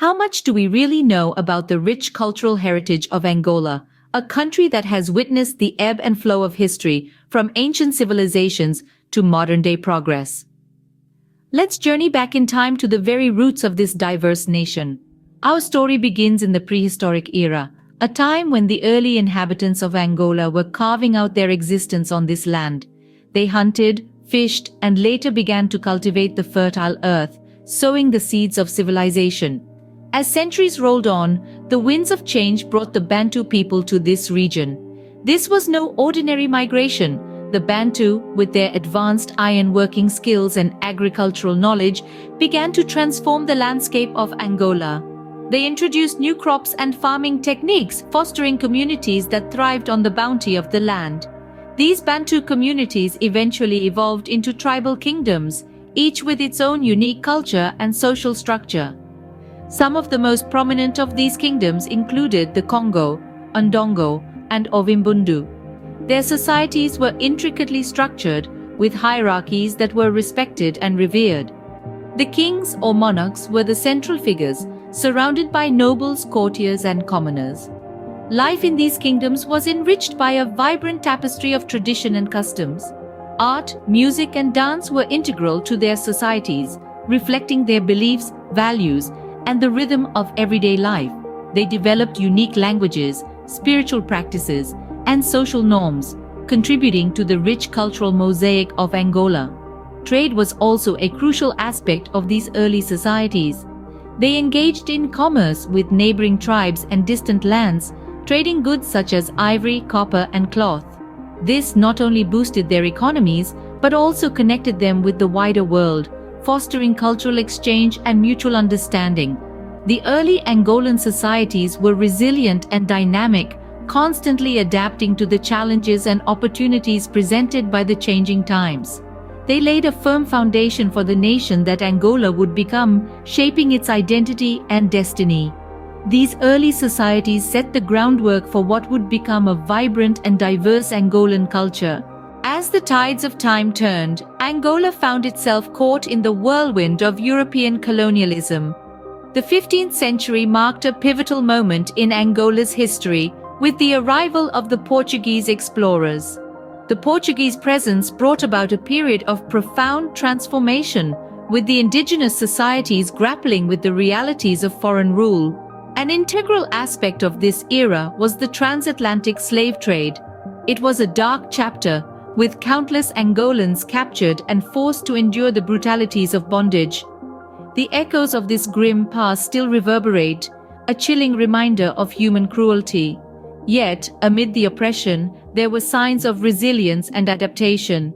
How much do we really know about the rich cultural heritage of Angola, a country that has witnessed the ebb and flow of history from ancient civilizations to modern-day progress? Let's journey back in time to the very roots of this diverse nation. Our story begins in the prehistoric era, a time when the early inhabitants of Angola were carving out their existence on this land. They hunted, fished, and later began to cultivate the fertile earth, sowing the seeds of civilization. As centuries rolled on, the winds of change brought the Bantu people to this region. This was no ordinary migration. The Bantu, with their advanced iron-working skills and agricultural knowledge, began to transform the landscape of Angola. They introduced new crops and farming techniques, fostering communities that thrived on the bounty of the land. These Bantu communities eventually evolved into tribal kingdoms, each with its own unique culture and social structure. Some of the most prominent of these kingdoms included the Congo, Ndongo, and Ovimbundu. Their societies were intricately structured, with hierarchies that were respected and revered. The kings or monarchs were the central figures, surrounded by nobles, courtiers, and commoners. Life in these kingdoms was enriched by a vibrant tapestry of tradition and customs. Art, music, and dance were integral to their societies, reflecting their beliefs, values, and the rhythm of everyday life. They developed unique languages, spiritual practices, and social norms, contributing to the rich cultural mosaic of Angola. Trade was also a crucial aspect of these early societies. They engaged in commerce with neighboring tribes and distant lands, trading goods such as ivory, copper, and cloth. This not only boosted their economies, but also connected them with the wider world, fostering cultural exchange and mutual understanding. The early Angolan societies were resilient and dynamic, constantly adapting to the challenges and opportunities presented by the changing times. They laid a firm foundation for the nation that Angola would become, shaping its identity and destiny. These early societies set the groundwork for what would become a vibrant and diverse Angolan culture. As the tides of time turned, Angola found itself caught in the whirlwind of European colonialism. The 15th century marked a pivotal moment in Angola's history, with the arrival of the Portuguese explorers. The Portuguese presence brought about a period of profound transformation, with the indigenous societies grappling with the realities of foreign rule. An integral aspect of this era was the transatlantic slave trade. It was a dark chapter, with countless Angolans captured and forced to endure the brutalities of bondage. The echoes of this grim past still reverberate, a chilling reminder of human cruelty. Yet, amid the oppression, there were signs of resilience and adaptation.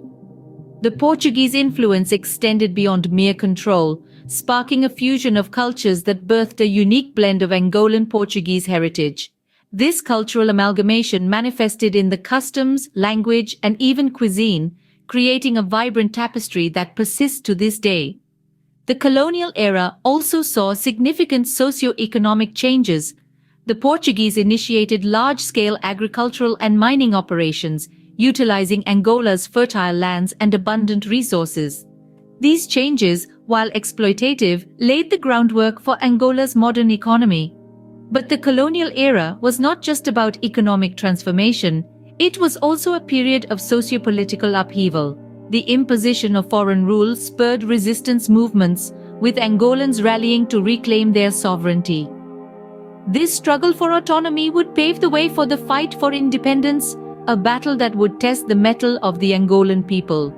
The Portuguese influence extended beyond mere control, sparking a fusion of cultures that birthed a unique blend of Angolan Portuguese heritage. This cultural amalgamation manifested in the customs, language, and even cuisine, creating a vibrant tapestry that persists to this day. The colonial era also saw significant socio-economic changes. The Portuguese initiated large-scale agricultural and mining operations, utilizing Angola's fertile lands and abundant resources. These changes, while exploitative, laid the groundwork for Angola's modern economy. But the colonial era was not just about economic transformation, it was also a period of socio-political upheaval. The imposition of foreign rule spurred resistance movements, with Angolans rallying to reclaim their sovereignty. This struggle for autonomy would pave the way for the fight for independence, a battle that would test the mettle of the Angolan people.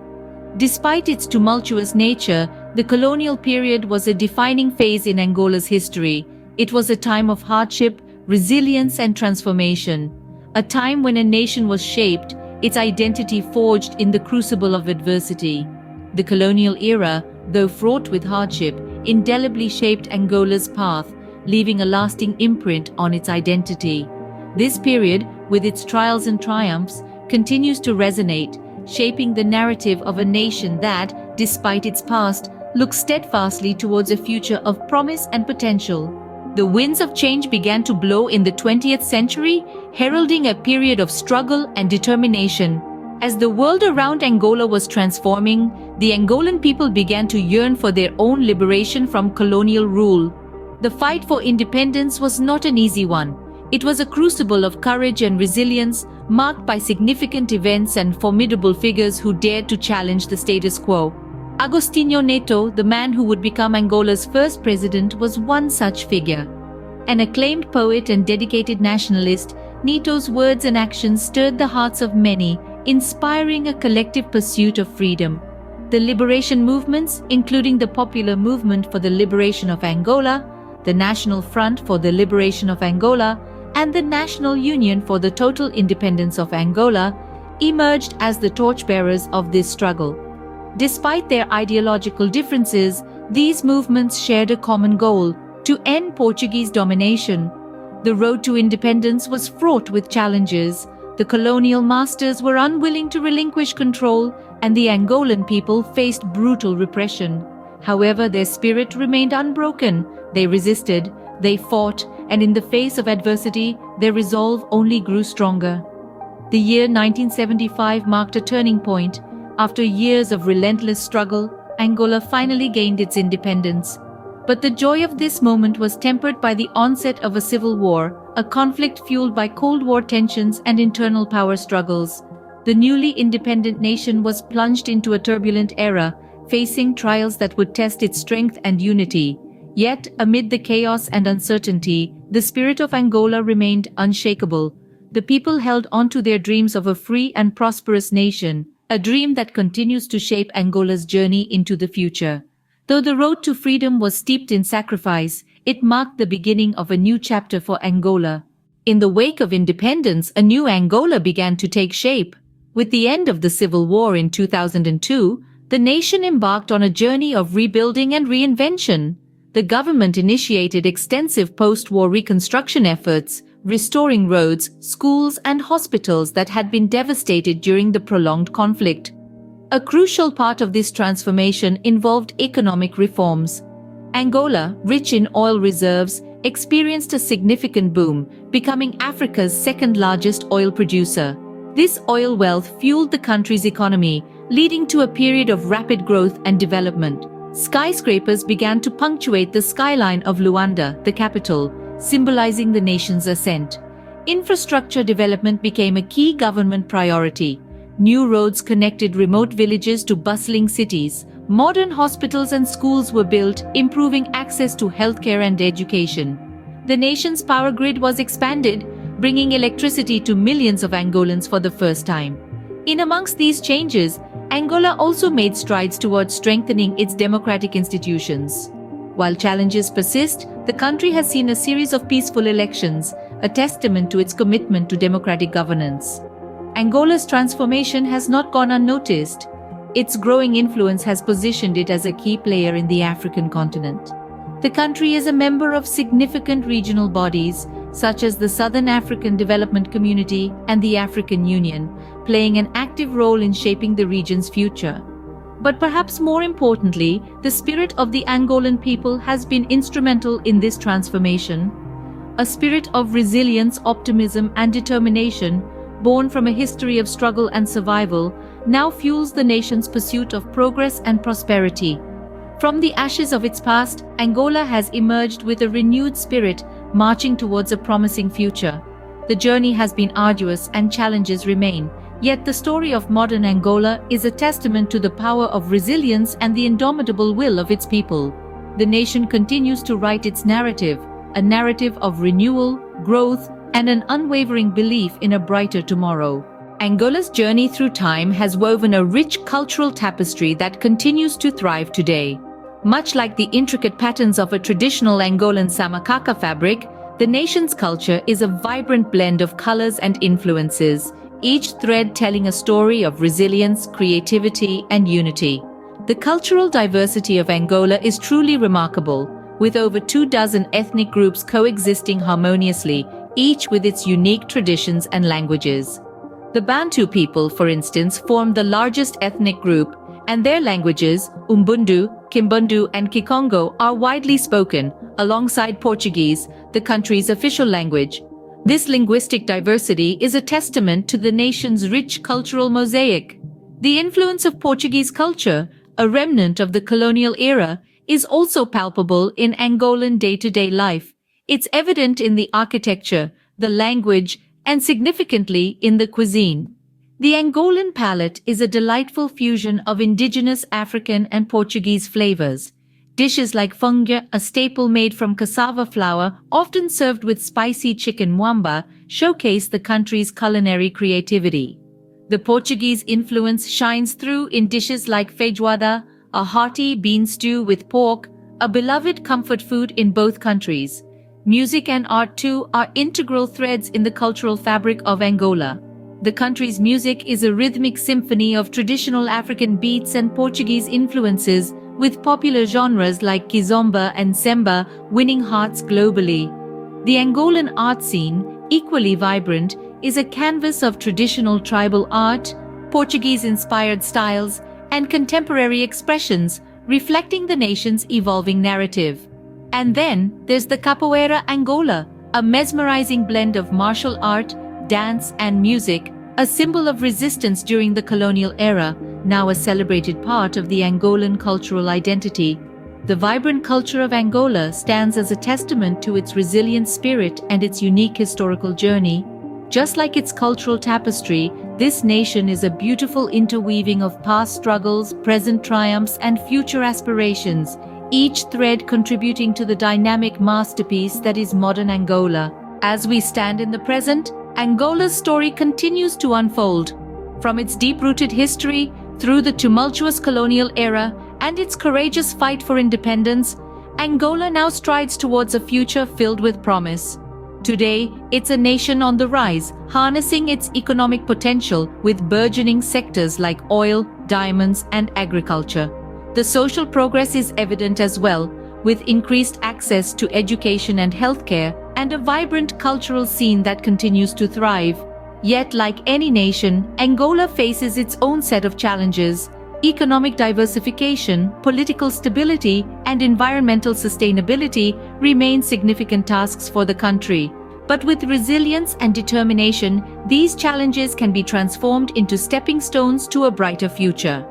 Despite its tumultuous nature, the colonial period was a defining phase in Angola's history. It was a time of hardship, resilience, and transformation. A time when a nation was shaped, its identity forged in the crucible of adversity. The colonial era, though fraught with hardship, indelibly shaped Angola's path, leaving a lasting imprint on its identity. This period, with its trials and triumphs, continues to resonate, shaping the narrative of a nation that, despite its past, looks steadfastly towards a future of promise and potential. The winds of change began to blow in the 20th century, heralding a period of struggle and determination. As the world around Angola was transforming, the Angolan people began to yearn for their own liberation from colonial rule. The fight for independence was not an easy one. It was a crucible of courage and resilience, marked by significant events and formidable figures who dared to challenge the status quo. Agostinho Neto, the man who would become Angola's first president, was one such figure. An acclaimed poet and dedicated nationalist, Neto's words and actions stirred the hearts of many, inspiring a collective pursuit of freedom. The liberation movements, including the Popular Movement for the Liberation of Angola, the National Front for the Liberation of Angola, and the National Union for the Total Independence of Angola, emerged as the torchbearers of this struggle. Despite their ideological differences, these movements shared a common goal: to end Portuguese domination. The road to independence was fraught with challenges. The colonial masters were unwilling to relinquish control, and the Angolan people faced brutal repression. However, their spirit remained unbroken. They resisted, they fought, and in the face of adversity, their resolve only grew stronger. The year 1975 marked a turning point. After years of relentless struggle, Angola finally gained its independence. But the joy of this moment was tempered by the onset of a civil war, a conflict fueled by Cold War tensions and internal power struggles. The newly independent nation was plunged into a turbulent era, facing trials that would test its strength and unity. Yet, amid the chaos and uncertainty, the spirit of Angola remained unshakable. The people held on to their dreams of a free and prosperous nation, a dream that continues to shape Angola's journey into the future. Though the road to freedom was steeped in sacrifice, it marked the beginning of a new chapter for Angola. In the wake of independence, a new Angola began to take shape. With the end of the Civil War in 2002, the nation embarked on a journey of rebuilding and reinvention. The government initiated extensive post-war reconstruction efforts, restoring roads, schools, and hospitals that had been devastated during the prolonged conflict. A crucial part of this transformation involved economic reforms. Angola, rich in oil reserves, experienced a significant boom, becoming Africa's second-largest oil producer. This oil wealth fueled the country's economy, leading to a period of rapid growth and development. Skyscrapers began to punctuate the skyline of Luanda, the capital, symbolizing the nation's ascent. Infrastructure development became a key government priority. New roads connected remote villages to bustling cities. Modern hospitals and schools were built, improving access to healthcare and education. The nation's power grid was expanded, bringing electricity to millions of Angolans for the first time. In amongst these changes, Angola also made strides towards strengthening its democratic institutions. While challenges persist, the country has seen a series of peaceful elections, a testament to its commitment to democratic governance. Angola's transformation has not gone unnoticed. Its growing influence has positioned it as a key player in the African continent. The country is a member of significant regional bodies, such as the Southern African Development Community and the African Union, playing an active role in shaping the region's future. But perhaps more importantly, the spirit of the Angolan people has been instrumental in this transformation. A spirit of resilience, optimism, and determination, born from a history of struggle and survival, now fuels the nation's pursuit of progress and prosperity. From the ashes of its past, Angola has emerged with a renewed spirit, marching towards a promising future. The journey has been arduous and challenges remain, yet the story of modern Angola is a testament to the power of resilience and the indomitable will of its people. The nation continues to write its narrative, a narrative of renewal, growth, and an unwavering belief in a brighter tomorrow. Angola's journey through time has woven a rich cultural tapestry that continues to thrive today. Much like the intricate patterns of a traditional Angolan samakaka fabric, the nation's culture is a vibrant blend of colors and influences, each thread telling a story of resilience, creativity, and unity. The cultural diversity of Angola is truly remarkable, with over 24 ethnic groups coexisting harmoniously, each with its unique traditions and languages. The Bantu people, for instance, form the largest ethnic group, and their languages, Umbundu, Kimbundu, and Kikongo, are widely spoken, alongside Portuguese, the country's official language. This linguistic diversity is a testament to the nation's rich cultural mosaic. The influence of Portuguese culture, a remnant of the colonial era, is also palpable in Angolan day-to-day life. It's evident in the architecture, the language, and significantly in the cuisine. The Angolan palate is a delightful fusion of indigenous African and Portuguese flavors. Dishes like funga, a staple made from cassava flour, often served with spicy chicken mwamba, showcase the country's culinary creativity. The Portuguese influence shines through in dishes like feijoada, a hearty bean stew with pork, a beloved comfort food in both countries. Music and art too are integral threads in the cultural fabric of Angola. The country's music is a rhythmic symphony of traditional African beats and Portuguese influences, with popular genres like kizomba and semba winning hearts globally. The Angolan art scene, equally vibrant, is a canvas of traditional tribal art, Portuguese-inspired styles, and contemporary expressions, reflecting the nation's evolving narrative. And then there's the Capoeira Angola, a mesmerizing blend of martial art, dance, and music, a symbol of resistance during the colonial era, now a celebrated part of the Angolan cultural identity. The vibrant culture of Angola stands as a testament to its resilient spirit and its unique historical journey. Just like its cultural tapestry, this nation is a beautiful interweaving of past struggles, present triumphs, and future aspirations, each thread contributing to the dynamic masterpiece that is modern Angola. As we stand in the present, Angola's story continues to unfold. From its deep-rooted history, through the tumultuous colonial era, and its courageous fight for independence, Angola now strides towards a future filled with promise. Today, it's a nation on the rise, harnessing its economic potential with burgeoning sectors like oil, diamonds, and agriculture. The social progress is evident as well, with increased access to education and healthcare, and a vibrant cultural scene that continues to thrive. Yet, like any nation, Angola faces its own set of challenges. Economic diversification, political stability, and environmental sustainability remain significant tasks for the country. But with resilience and determination, these challenges can be transformed into stepping stones to a brighter future.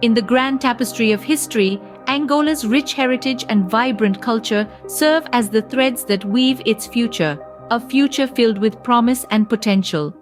In the grand tapestry of history, Angola's rich heritage and vibrant culture serve as the threads that weave its future, a future filled with promise and potential.